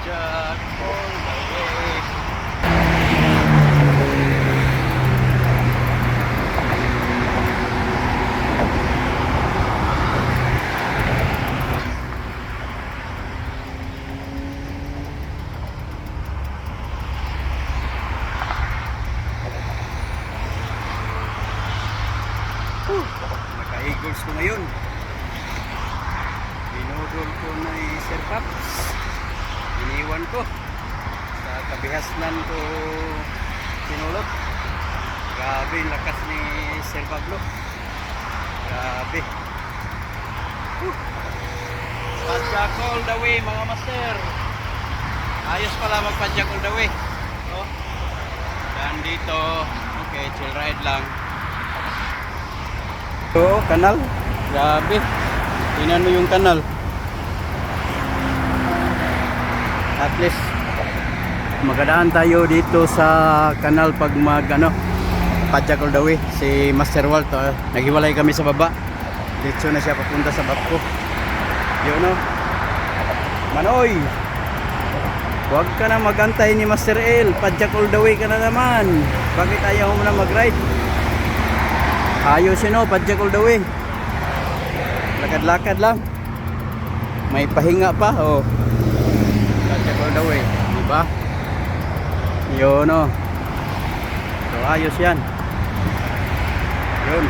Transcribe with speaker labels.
Speaker 1: Jack all the way. Naka-eagles ko ngayon. Binudol ko na Sir Paps. Iniwan ko sa kabihasnan ko sinulot. Grabe yung lakas ni Sir Pablo. Grabe. Padjak all the way mga master. Ayos pala magpadjak all the way. Oh. Dan dito. Okay, chill ride lang. Oo, kanal. Grabe. Tingnan mo yung kanal. At least magadaan tayo dito sa kanal pag Padjak all the way. Si Master Walt, naghiwalay kami sa baba. Dito na siya papunta sa bako. Yun o. Manoy, huwag ka na magantay ni Master L. Padjak all the way ka na naman. Bakit ayaw mo na mag-ride? Ayos yun o, Padjak all the way. Lakad-lakad lang. May pahinga pa o. Padjak all the way, diba? Yun o. So ayos yan. Yun.